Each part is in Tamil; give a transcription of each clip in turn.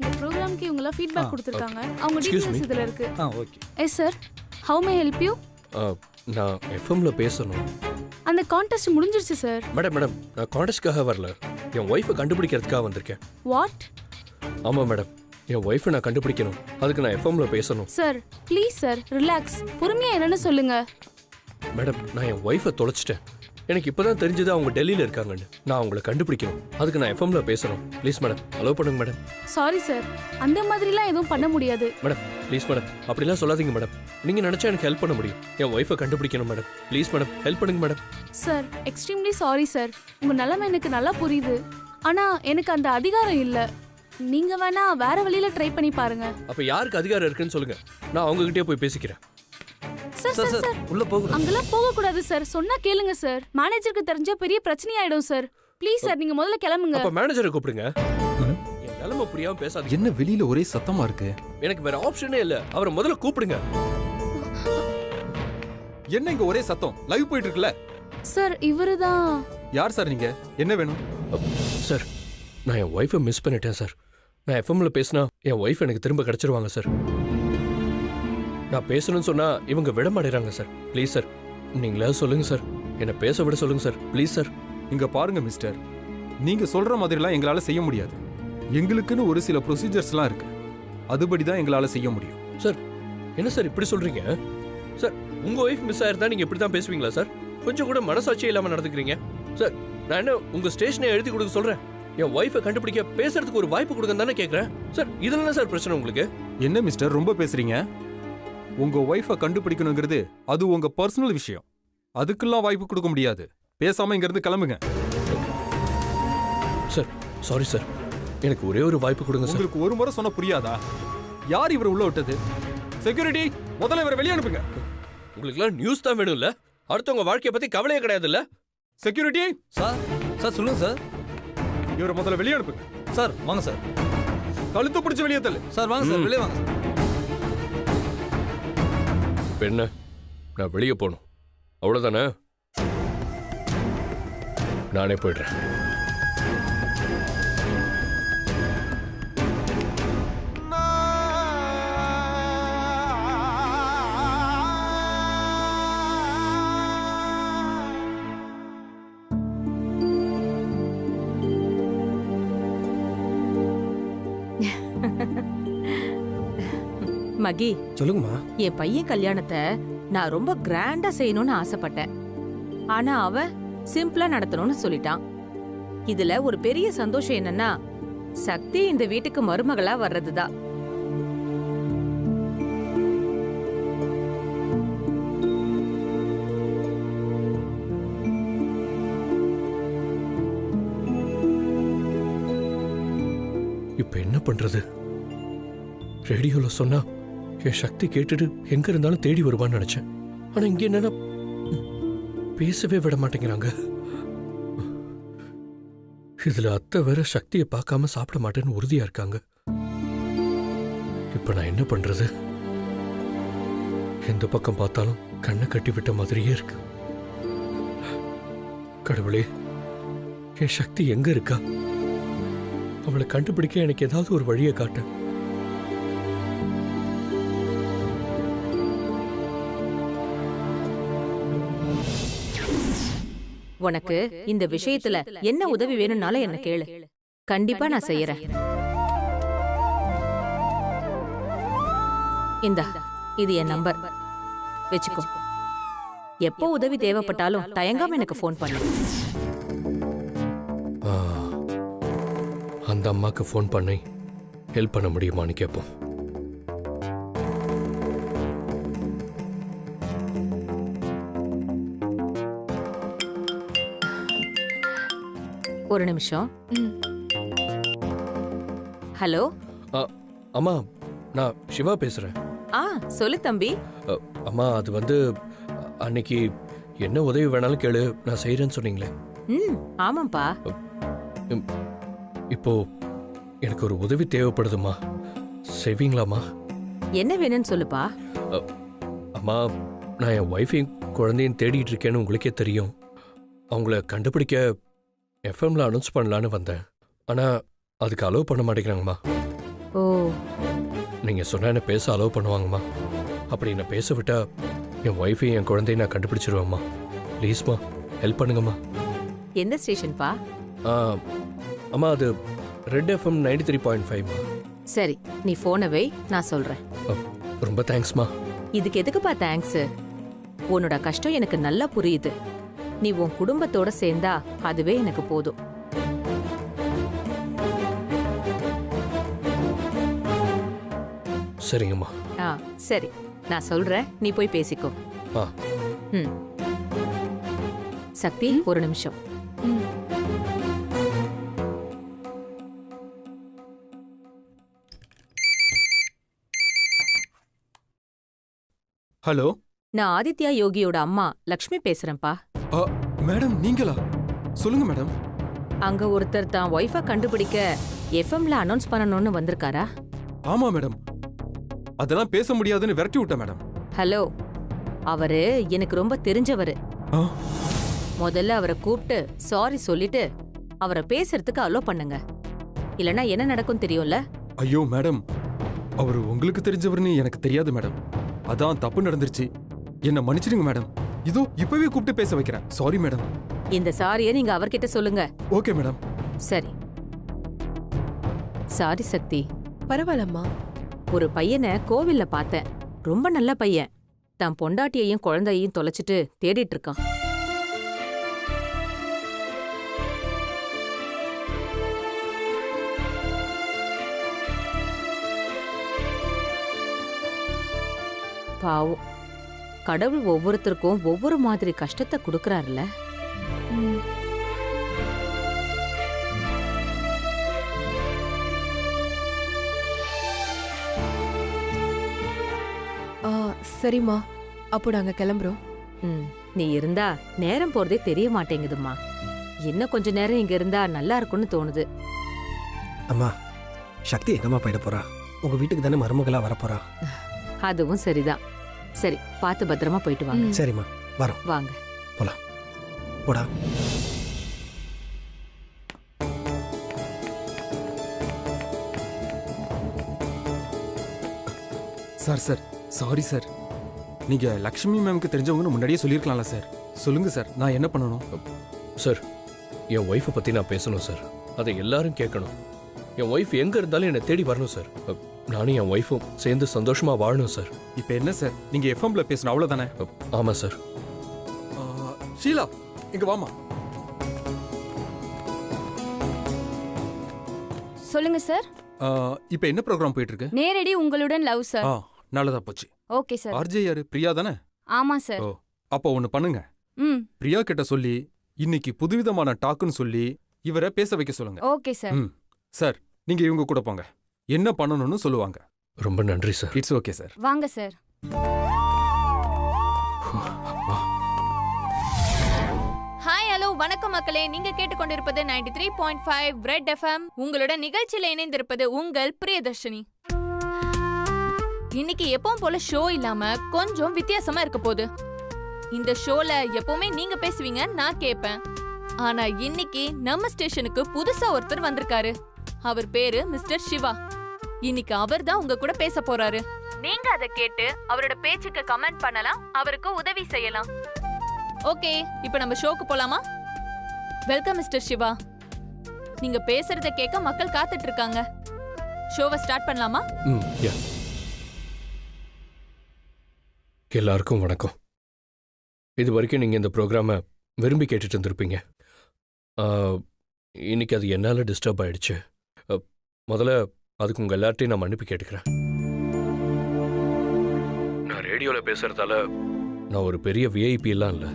உங்க ப்ரோக்ராம்க்கு இவங்க ஃபீட்பேக் கொடுத்திருக்காங்க. அவங்க Excuse டீடைல்ஸ் me. இதுல இருக்கு. Okay. Yes sir. How may help you? நான் எஃப்எம்ல பேசணும். அந்த கான்டெஸ்ட் முடிஞ்சிருச்சு சார். மேடம் நான் கான்டெஸ்ட்காக வரல, என் ஒய்ஃபை கண்டுபிடிக்கிறதுக்காக வந்திருக்கேன். வாட்? ஆமாம் மேடம், என் ஒய்ஃபை நான் கண்டுபிடிக்கணும், அதுக்கு நான் எஃப்எம்ல பேசணும். Sir please sir relax. பொறுமையா என்னன்னு சொல்லுங்க. மேடம் நான் என் ஒய்ஃபை தொலைச்சிட்டேன். எனக்கு இப்போதான் தெரிஞ்சது அவங்க டெல்லியில் இருக்காங்கன்னு. நான் அவங்கள கண்டுபிடிக்கணும், அதுக்கு நான் எஃப்எம்ல பேசணும். ப்ளீஸ் மேடம் அலோவ் பண்ணுங்க மேடம். சாரி சார், அந்த மாதிரிலாம் எதுவும் பண்ண முடியாது. மேடம் ப்ளீஸ் மேடம், அப்படிலாம் சொல்லாதீங்க மேடம். நீங்கள் நினச்சா எனக்கு ஹெல்ப் பண்ண முடியும். என் ஒய்ஃபை கண்டுபிடிக்கணும் மேடம். ப்ளீஸ் மேடம் ஹெல்ப் பண்ணுங்க madam. Sir extremely sorry sir. உங்க நிலைமை எனக்கு நல்லா புரியுது. ஆனா எனக்கு அந்த அதிகாரம் இல்ல. நீங்க வேணா வேற வழியில ட்ரை பண்ணி பாருங்க. அப்போ யாருக்கு அதிகாரம் இருக்குன்னு சொல்லுங்க, நான் அவங்ககிட்டயே போய் பேசிக்கிறேன். சார் சார் சார் உள்ள போகுது. அங்கெல்லாம் போக கூடாது சார். சொன்னா கேளுங்க சார். மேனேஜருக்கு தெரிஞ்சா பெரிய பிரச்சனை ஆயிடும் சார். ப்ளீஸ் சார் நீங்க முதல்ல கிளம்புங்க. அப்போ மேனேஜரை கூப்பிடுங்க. என் நிலைமை புரியாம பேசாதீங்க. என்ன வெளியில ஒரே சத்தமா இருக்கு? எனக்கு வேற ஆப்ஷனே இல்ல, அவரை முதல்ல கூப்பிடுங்க. என்ன இங்க ஒரே சத்தம்? லைவ் போயிட்டு இருக்குல்ல? சார் இவருதான். யார் சார் நீங்க? என்ன வேணும்? சார் நான் என் ஒய்ஃபை மிஸ் பண்ணிட்டேன் சார். நான் எஃப்எம்ல பேசினா என் ஒய்ஃப் எனக்கு திரும்ப கிடைச்சிருவாங்க சார். நான் பேசணும்னு சொன்னா இவங்க விட மாட்டேறாங்க சார். ப்ளீஸ் சார் நீங்களே சொல்லுங்க சார், என்னை பேச விட சொல்லுங்க சார். Please sir. இங்க பாருங்க மிஸ்டர், நீங்க சொல்ற மாதிரிலாம் எங்களால செய்ய முடியாது. எங்களுக்குன்னு ஒரு சில ப்ரொசீஜர்ஸ்லாம் இருக்கு, அதுபடி தான் எங்களால செய்ய முடியும். சார் என்ன சார் இப்படி சொல்றீங்க? சார் உங்க ஒய்ஃப் மிஸ் ஆயிருந்தா நீங்க இப்படி தான் பேசுவீங்களா சார்? கொஞ்சம் கூட மனசாட்சியே இல்லாம நடந்துக்கிறீங்க சார். நான் என்ன உங்க ஸ்டேஷனை எழுதி கொடுக்க சொல்றேன்? என் ஒய்ஃபை கண்டுபிடிக்க பேசுறதுக்கு ஒரு வாய்ப்பு கொடுங்க தானே கேட்கறேன் சார். இதுல என்ன சார் பிரச்சனை உங்களுக்கு? என்ன மிஸ்டர் ரொம்ப பேசுறீங்க? உங்க ஒய்ஃபை கண்டுபிடிக்கணுங்கிறது அது உங்க பர்சனல் விஷயம். அதுக்கெல்லாம் வாய்ப்பு கொடுக்க முடியாது. பேசாம இங்க இருந்து கிளம்புங்க. சார் சாரி சார், எனக்கு ஒரே ஒரு வாய்ப்பு கொடுங்க சார். உங்களுக்கு ஒரு முறை சொன்ன புரியாதா? யார் இவரை உள்ள விட்டது? செக்யூரிட்டி, முதல்ல இவரை வெளியே அனுப்புங்க. உங்களுக்குலாம் நியூஸ் தான் வேணும்ல, அடுத்தவங்க வாழ்க்கையை பத்தி கவலையே கிடையாதுல்ல? செக்யூரிட்டி சார் சார் சொல்லுங்க சார். இவரை முதல்ல வெளியே அனுப்புங்க. சார் வாங்க சார். கழுத்து பிடிச்சு வெளியே தள்ளு. சார் வாங்க சார், வெளியே வாங்க சார். இப்ப என்ன, நான் வெளியே போகணும் அவ்வளவுதானே? நானே போயிடுறேன். மகி, சொல்லுங்கம்மா. என் பையன் கல்யாணத்தை நான் ரொம்ப கிராண்டா செய்யணும்னு ஆசைப்பட்டேன். ஆனா அவன் சிம்பிளா நடத்தணும்னு சொல்லிட்டான். இதுல ஒரு பெரிய சந்தோஷம் என்னன்னா, சக்தி இந்த வீட்டுக்கு மருமகளா வர்றதுதான். இப்ப என்ன பண்றது? ரேடியோல சொன்னா என் சக்தி கேட்டுட்டு எங்க இருந்தாலும் தேடி வருவான்னு நினைச்சேன். ஆனா இங்க என்னன்னா பேசவே விட மாட்டேங்கிறாங்க. இதுல அத்தை வேற சக்தியை பார்க்காம சாப்பிட மாட்டேன்னு உறுதியா இருக்காங்க. இப்ப நான் என்ன பண்றது? எந்த பக்கம் பார்த்தாலும் கண்ணை கட்டி விட்ட மாதிரியே இருக்கு. கடவுளே, என் சக்தி எங்க இருக்கா? அவளை கண்டுபிடிக்க எனக்கு ஏதாவது ஒரு வழியை காட்டு. உனக்கு இந்த விஷயத்துல என்ன உதவி வேணும்னாலும் என்ன கேளு, கண்டிப்பா நான் செய்யறேன். இந்தா, இது என் நம்பர், வெச்சுக்கோ. எப்போ உதவி தேவைப்பட்டாலும் தயங்காம எனக்கு ஃபோன் பண்ணு. அந்த அம்மாக்கு ஃபோன் பண்ணி ஹெல்ப் பண்ண முடியுமான்னு கேட்போம். ஒரு நிமிஷம். ஹலோ. அம்மா, நான் சிவா பேசுறேன். சொல்லு தம்பி. அம்மா, அது வந்து அன்னைக்கு என்ன உதவி வேணாலும் கேளு, நான் செய்யறேன்னு சொன்னீங்களே. ஆமாப்பா. இப்போ எனக்கு ஒரு உதவி தேவைப்படுதுமா, செய்வீங்களாமா? என்ன வேணும்னு சொல்லுப்பா. அம்மா, நான் என் ஒய்ஃபையும் குழந்தையும் தேடிட்டு இருக்கேன்னு உங்களுக்கே தெரியும். அவங்கள கண்டுபிடிக்க எஃப்எம்ல அனௌன்ஸ் பண்ணலான்னு வந்தேன். ஆனா அதுக்கு அலோவ் பண்ண மாட்டேங்கிறாங்கம்மா. ஓ நீங்க சொன்னா என்ன பேச அலோவ் பண்ணுவாங்கம்மா. அப்படி என்ன பேச விட்டா என் ஒய்ஃபையும் என் குழந்தையும் நான் கண்டுபிடிச்சிருவேம்மா. ப்ளீஸ்மா ஹெல்ப் பண்ணுங்கம்மா. எந்த ஸ்டேஷன்ப்பா? ஆ, அம்மா அது ரெட் எஃப்எம் 93.5மா. சரி, நீ போனை வை, நான் சொல்றேன். ரொம்ப தேங்க்ஸ்மா. இதுக்கு எதுக்குப்பா தேங்க்ஸ்? உன்னோட கஷ்டம் எனக்கு நல்லா புரியுது. நீ உன் குடும்பத்தோட சேர்ந்தா அதுவே எனக்கு போதும். சரிங்கம்மா. ஆ சரி, நான் சொல்றேன், நீ போய் பேசிக்கோ. ஆ ம். சக்தி, ஒரு நிமிஷம். ம். ஹலோ நான் ஆதித்யா யோகியோட அம்மா லக்ஷ்மி பேசுறேன்ப்பா. மேடம் நீங்களா? சொல்லுங்க மேடம். அங்க ஒருத்தர் தான் ஒய்ஃபை கண்டுபிடிக்க எஃப்எம்ல அனௌன்ஸ் பண்ணணும்னு வந்திருக்காரா? ஆமா மேடம். அதெல்லாம் பேச முடியாதுன்னு விரட்டி விட்டேன் மேடம். ஹலோ, அவரு எனக்கு ரொம்ப தெரிஞ்சவரு. ஆ, முதல்ல அவரை கூப்பிட்டு சாரி சொல்லிட்டு அவரை பேசுறதுக்கு அலோ பண்ணுங்க. இல்லனா என்ன நடக்கும் தெரியும்ல? ஐயோ மேடம், அவரு உங்களுக்கு தெரிஞ்சவர்னு எனக்கு தெரியாது மேடம். அதான் தப்பு நடந்துருச்சு. என்ன மன்னிச்சிடுங்க மேடம். இதோ இப்பவே கூப்பிட்டு பேச வைக்கிறேன். Sorry madam. இந்த சாரியை நீங்க அவர்கிட்ட சொல்லுங்க. Okay madam. சரி. சாரி சக்தி. பரவாயில்லம்மா. ஒரு பையனை கோவில்ல பார்த்தேன். ரொம்ப நல்ல பையன். தன் பொண்டாட்டியையும் குழந்தையையும் தொலைச்சிட்டு தேடிட்டு இருக்கான். பாவம், கடவுள் ஒவ்வொருத்தருக்கும் ஒவ்வொரு மாதிரி கஷ்டத்தை கொடுக்கறாருல. ம். சரிம்மா, அப்போ நாங்க கிளம்புறோம். ம், நீ இருந்தா நேரம் போறதே தெரிய மாட்டேங்குதும்மா. இன்னும் கொஞ்ச நேரம் இங்க இருந்தா நல்லா இருக்கும்னு தோணுது. அம்மா, சக்தி எங்கம்மா போயிட போறா? உங்க வீட்டுக்கு தானே மருமகளா வரப்போறா? அதுவும் சரிதான். சரி, பார்த்து பத்திரமா போயிட்டு வாங்க. சரிம்மா, வரோம். வாங்க. போடா. Sir sir sorry sir. நீங்க லக்ஷ்மி மேம்க்கு தெரிஞ்சவங்கன்னு முன்னாடியே சொல்லியிருக்கலாம்ல சார். சொல்லுங்க சார், நான் என்ன பண்ணணும்? சார், என் ஒய்ஃபை பற்றி நான் பேசணும் சார். அதை எல்லாரும் கேட்கணும். என் ஒய்ஃப் எங்கே இருந்தாலும் என்னை தேடி வரணும் சார். நானும் என் ஒய்ஃபும் சேர்ந்து சந்தோஷமாக வாழணும் சார். இப்போ என்ன சார், நீங்க எஃப்எம்ல பேசணும் அவ்வளவுதானே? ஆமாம் சார். ஷீலா, இங்க வாமா. சொல்லுங்க சார். இப்போ என்ன ப்ரோக்ராம் போயிட்டு இருக்கு? நேரடி உங்களுடன் லவ் சார். நல்லதா போச்சு. Okay sir. ஆர்ஜே யாரு? பிரியா தானே? ஆமா சார். ஓ, அப்போ ஒன்று பண்ணுங்க. ம். பிரியா கிட்ட சொல்லி இன்னைக்கு புதுவிதமான டாக்குன்னு சொல்லி இவரை பேச வைக்க சொல்லுங்க. Okay sir. ம். சார், நீங்க இவங்க கூட போங்க. என்ன பண்ணணும்னு சொல்லுவாங்க. ரொம்ப நன்றி சார். It's okay sir. வாங்க சார். ஹாய், ஹலோ, வணக்கம் மக்களே. நீங்க கேட்டுக்கொண்டிருப்பது 93.5 ரெட் எஃப்எம். உங்களோட நிகழ்ச்சியில இணைந்திருப்பது உங்கள் பிரியதர்ஷினி. இன்னைக்கு எப்பவும் போல ஷோ இல்லாம கொஞ்சம் வித்தியாசமா இருக்க போகுது. இந்த ஷோல எப்பவுமே நீங்க பேசுவீங்க, நான் கேட்பேன். ஆனா இன்னைக்கு நம்ம ஸ்டேஷனுக்கு புதுசா ஒருத்தர் வந்திருக்காரு. அவர் பேரு மிஸ்டர் சிவா. இன்னைக்கு அவர் தான் உங்க கூட பேச போறாரு. நீங்க அதை கேட்டு அவரோட பேச்சுக்கு கமெண்ட் பண்ணலாம், அவருக்கு உதவி செய்யலாம். ஓகே, இப்போ நம்ம ஷோக்கு போலாமா? Welcome mister Shiva. நீங்க பேசுறத கேட்க மக்கள் காத்துட்டு இருக்காங்க. ஷோவை ஸ்டார்ட் பண்ணலாமா? யா. எல்லாருக்கும் வணக்கம். இது வரைக்கும் நீங்கள் இந்த ப்ரோக்ராமை விரும்பி கேட்டுட்டு இருந்திருப்பீங்க. இன்னைக்கு அது என்னால் டிஸ்டர்ப் ஆயிடுச்சு. முதல்ல அதுக்கு உங்கள் எல்லார்ட்டையும் நான் மன்னிப்பு கேட்டுக்கிறேன். நான் ரேடியோவில் பேசுகிறதால நான் ஒரு பெரிய விஐபி எல்லாம் இல்லை.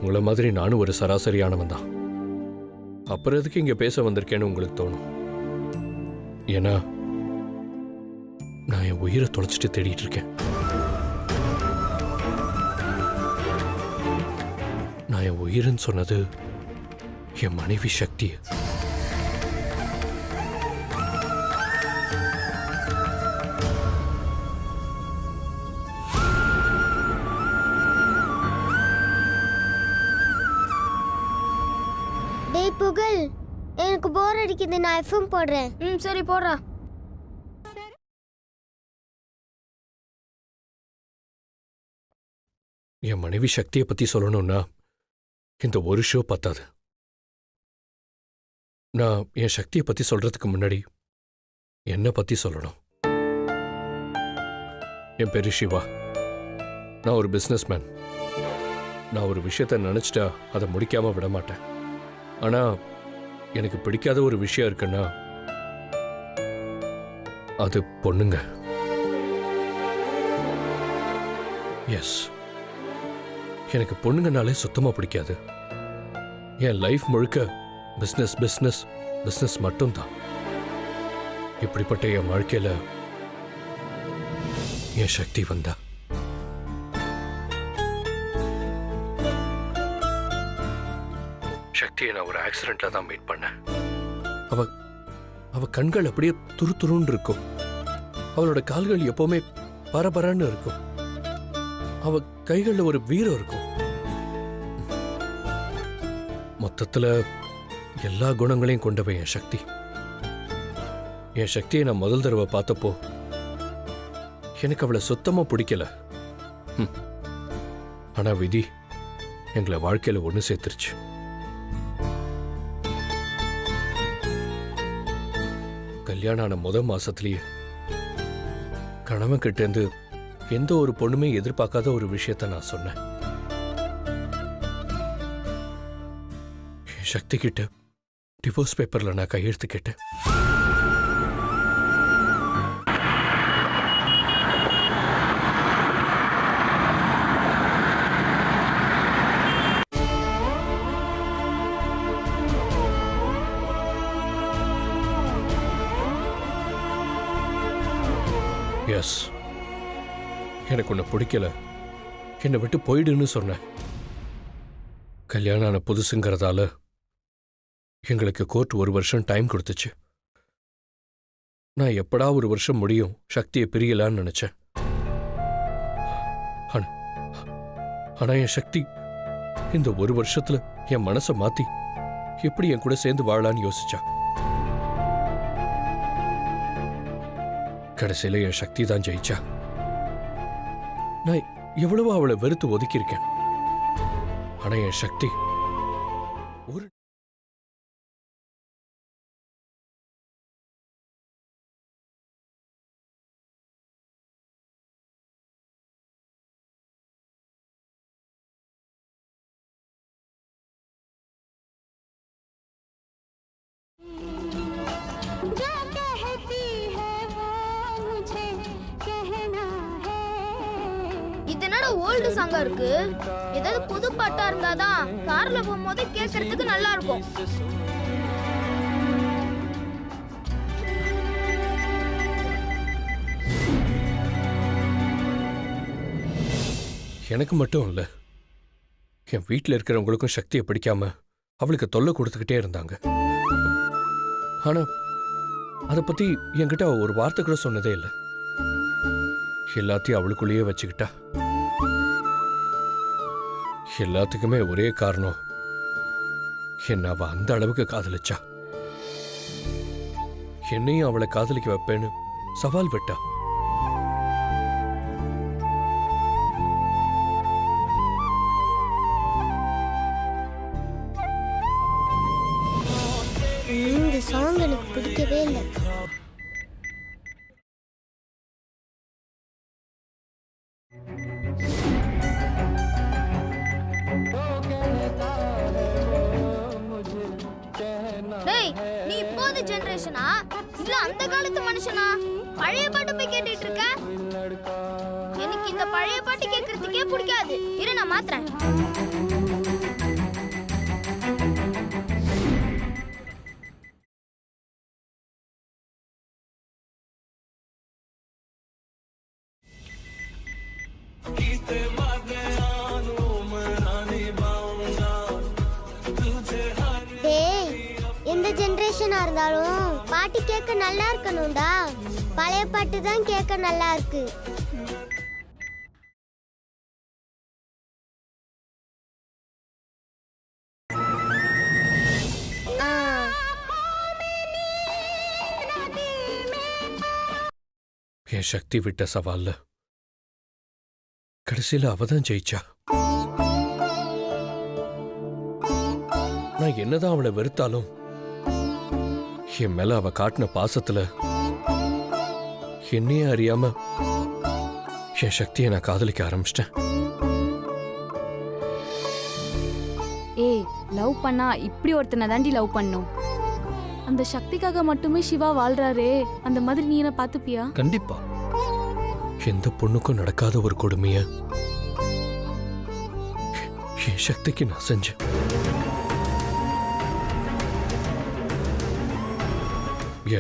உங்களை மாதிரி நானும் ஒரு சராசரியானவன் தான். அப்புறம் எதுக்கு இங்கே பேச வந்திருக்கேன்னு உங்களுக்கு தோணும். ஏன்னா நான் என் உயிரை தொலைச்சிட்டு தேடிட்டு இருக்கேன். நான் என் உயிர்னு சொன்னது என் மனைவி சக்தி. டேய் புகழ், எனக்கு போர் போர் அடிக்குது, நான் எஃப்எம் போடுறேன். சரி போடுறா. என் மனைவி சக்தியை பத்தி சொல்லணும்னா இந்த ஒரு ஷோ பத்தாது. நான் என் சக்தியை பத்தி சொல்றதுக்கு முன்னாடி என்னை பத்தி சொல்லணும். என் பேரு சிவா. நான் ஒரு பிஸ்னஸ்மேன். நான் ஒரு விஷயத்த நினைச்சிட்டா அதை முடிக்காம விட மாட்டேன். ஆனா எனக்கு பிடிக்காத ஒரு விஷயம் இருக்குன்னா அது பொண்ணுங்க. எஸ், எனக்கு பொண்ணுங்கனாலே சுத்தமா பிடிக்காது. என் லைஃப் முழுக்க பிஸ்னஸ் பிஸ்னஸ் பிஸ்னஸ் மட்டும்தான். இப்படிப்பட்ட என் வாழ்க்கையில என் சக்தி வந்தா. சக்தியை நான் ஒரு ஆக்சிடென்ட்ல தான் மீட் பண்ணேன். அவ கண்கள் அப்படியே துருதுருன்னு இருக்கும். அவளோட கால்கள் எப்பவுமே பரபரன்னு இருக்கும். அவ கைகள்ல ஒரு வீரம் இருக்கும். மொத்தத்துல எல்லா குணங்களையும் கொண்டவன் என் சக்தி. என் சக்தியை நான் முதல் தடவை பார்த்தப்போ எனக்கு அவளை சுத்தமா பிடிக்கல. ஆனா விதி எங்களை வாழ்க்கையில ஒண்ணு சேர்த்துருச்சு. கல்யாணம் ஆன முதல் மாசத்திலேயே கணவன் கிட்ட இருந்து எந்த ஒரு பொண்ணுமே எதிர்பார்க்காத ஒரு விஷயத்த நான் சொன்னேன். என் சக்தி கிட்ட டிவோர்ஸ் பேப்பர்ல நான் கையெழுத்து கேட்டேன். எஸ், எனக்கு உன்னை பிடிக்கல, என்னை விட்டு போயிடுன்னு சொன்னேன். கல்யாணம் ஆன புதுசுங்கிறதால எங்களுக்கு கோர்ட் 1 வருஷம் டைம் கொடுத்துச்சு. நான் எப்படா 1 வருஷம் முடியும் சக்தியை பிரியலான்னு நினைச்சேன். ஆனா என் சக்தி இந்த 1 வருஷத்துல என் மனசை மாத்தி எப்படி என் கூட சேர்ந்து வாழலான்னு யோசிச்சா. கடைசியில என் சக்தி தான் ஜெயிச்சா. நான் எவ்வளவோ அவளை வெறுத்து ஒதுக்கியிருக்கேன். ஆனா என் சக்தி ஒரு ஓல்டு சாங்கா இருக்கு. ஏதாவது புது பாட்டா இருந்தாதான் கார்ல போகும்போது கேட்கறதுக்கு நல்லா இருக்கும். எனக்கு மட்டும் இல்ல, என் வீட்டில் இருக்கிறவங்களுக்கும் சக்தியை பிடிக்காம அவளுக்கு தொல்லை கொடுத்துக்கிட்டே இருந்தாங்க. ஆனா அதை பத்தி என்கிட்ட ஒரு வார்த்தை கூட சொன்னதே இல்லை. எல்லாத்தையும் அவளுக்குள்ளேயே வச்சுக்கிட்டா. எல்லாத்துக்குமே ஒரே காரணம், என்ன அவ அந்த அளவுக்கு காதலிச்சா. என்னையும் அவளை காதலிக்க வைப்பேன்னு சவால் விட்டா. இந்த சாங் எனக்கு பிடிக்கவே இல்லை. நீ இப்போது ஜெனரேஷனா இல்ல அந்த காலத்து மனுஷனா? பழைய பாட்டு போய் கேட்டுட்டு இருக்க? எனக்கு இந்த பழைய பாட்டு கேட்கறதுக்கே பிடிக்காது. இரு நான் மாத்துறேன். எந்த ஜெனரேஷனா இருந்தாலும் பாட்டு கேட்க நல்லா இருக்கணும்டா. பழைய பாட்டு தான் கேட்க நல்லா இருக்கு. என் சக்தி விட்ட சவால்ல கடைசியில அவ தான் ஜெயிச்சா. நான் என்னதான் அவளை வெறுத்தாலும் என் மேல அவ காட்டின பாசத்துல என்னையே அறியாம என் சக்தியை நான் காதலிக்க ஆரம்பிச்சிட்டேன். ஏய், லவ் பண்ணா இப்படி ஒருத்தனை தாண்டி லவ் பண்ணும். அந்த சக்திக்காக மட்டுமே சிவா வாழ்றாரே, அந்த மாதிரி நீ என்ன பாத்துப்பியா? கண்டிப்பா. எந்த பொண்ணுக்கும் நடக்காத ஒரு கொடுமைய என் சக்திக்கு நான் செஞ்சேன்.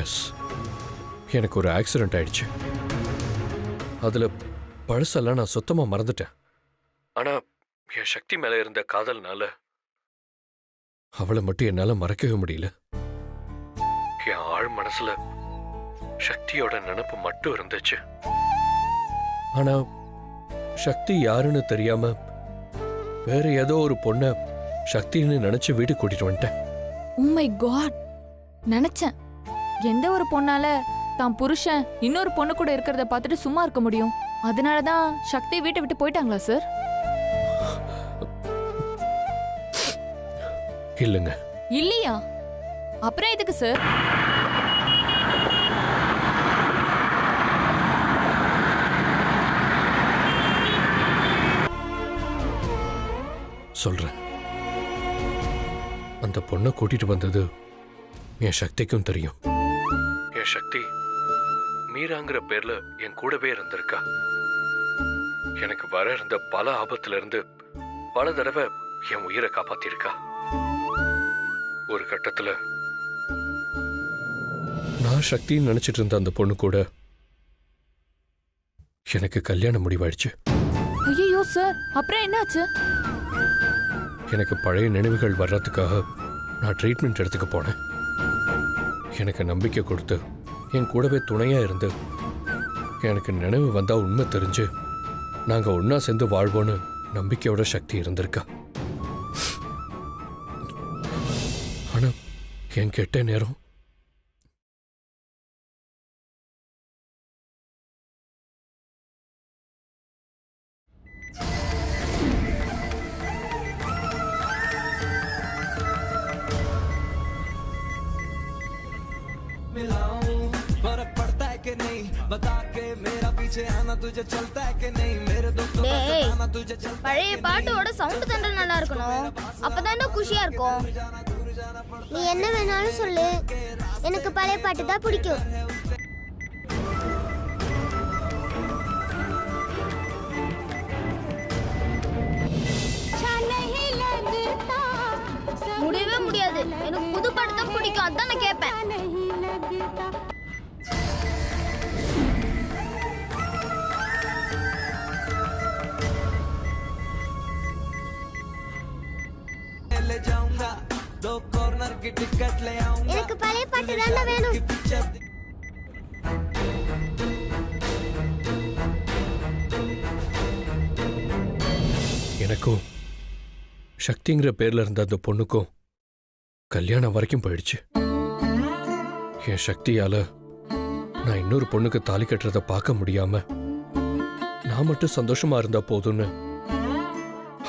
எஸ், எனக்கு ஒரு ஆக்சிடென்ட் ஆயிடுச்சு. அதுல பழசெல்லாம் நான் சுத்தமா மறந்துட்டேன். ஆனா என் சக்தி மேல இருந்த காதல்னால அவளை மட்டும் என்னால மறக்கவே முடியல. என் ஆழ் மனசுல சக்தியோட நினைப்பு மட்டும் இருந்துச்சு. ஆனா சக்தி யாருன்னு தெரியாம வேற ஏதோ ஒரு பொண்ண சக்தின்னு நினைச்சு வீட்டுக்கு கூட்டிட்டு வந்துட்டேன். Oh my God! நினைச்சேன், எந்த ஒரு பொண்ணால தான் புருஷன் இன்னொரு பொண்ணு கூட இருக்கிறத பார்த்துட்டு சும்மா இருக்க முடியும்? அதனாலதான் சக்தி வீட்டை விட்டு போயிட்டாங்களா சார்? இல்லைங்க. இல்லையா? அப்புறம் எதுக்கு சார்? சொல்றேன். அந்த பொண்ணை கூட்டிட்டு வந்தது என் சக்திக்கும் தெரியும். என் சக்தி மீராங்கிற பேர்ல என் கூடவே இருந்திருக்கா. எனக்கு வர இருந்த பல ஆபத்துல இருந்து பல தடவை என் உயிரை காப்பாத்திருக்கா. ஒரு கட்டத்துல நான் சக்தின்னு நினைச்சிட்டு இருந்த அந்த பொண்ணு கூட எனக்கு கல்யாணம் முடிவாயிடுச்சு. ஐயோ சார், அப்புறம் என்னாச்சு? எனக்கு பழைய நினைவுகள் வர்றதுக்காக நான் ட்ரீட்மெண்ட் எடுத்துக்க போனேன். எனக்கு நம்பிக்கை கொடுத்து என் கூடவே துணையா இருந்து எனக்கு நினைவு வந்தா உண்மை தெரிஞ்சு நாங்க ஒன்னா சேர்ந்து வாழ்வோன்னு நம்பிக்கையோட சக்தி இருந்திருக்கா. ஆனா என் கெட்ட நேரம் பழைய பாட்டோட சவுண்ட் தண்டை நல்லா இருக்கணும், அப்பதானே குஷியா இருக்கும். நீ என்ன வேணாலும் சொல்லு, எனக்கு பழைய பாட்டு தான் பிடிக்கும். முடியவே முடியாது, எனக்கு புது பாட்டு தான் பிடிக்கும், அதான் நான் கேட்பேன். எனக்கு பழைய பாட்டு தான் வேணும். எனக்கும் சக்திங்கிற பேர்ல இருந்த அந்த பொண்ணுக்கும் கல்யாணம் வரைக்கும் போயிடுச்சு. என் சக்தியால நான் இன்னொரு பொண்ணுக்கு தாலி கட்டுறத பார்க்க முடியாம நான் மட்டும் சந்தோஷமா இருந்தா போதும்னு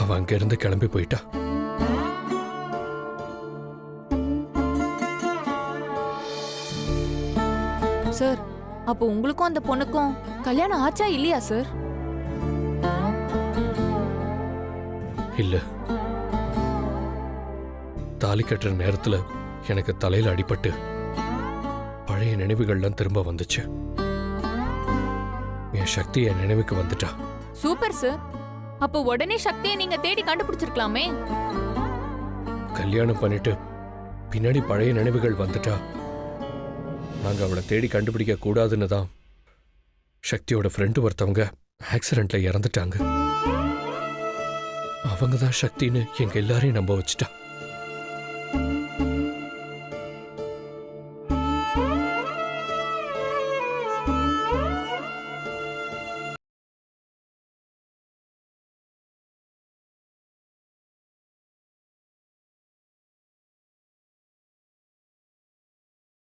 அவ அங்க இருந்து கிளம்பி போயிட்டா. சார், அப்போ உங்களுக்கும் அந்த பொண்ணுக்கும் கல்யாணம் ஆச்சா இல்லையா சார்? இல்ல, தாலி கட்டுற நேரத்துல எனக்கு தலையில அடிபட்டு பழைய நினைவுகள்லாம் திரும்ப வந்துச்சு. என் சக்தி என் நினைவுக்கு வந்துட்டா. Super sir. அப்போ உடனே சக்தியை நீங்க தேடி கண்டுபிடிச்சிருக்கலாமே. கல்யாணம் பண்ணிட்டு பின்னாடி பழைய நினைவுகள் வந்துட்டா நாங்க அவளை தேடி கண்டுபிடிக்க கூடாதுன்னு தான் சக்தியோட ஃப்ரெண்டு ஒருத்தவங்க ஆக்சிடென்ட்ல இறந்துட்டாங்க. அவங்க தான் சக்தின்னு எங்க எல்லாரையும் நம்ப வச்சுட்டா.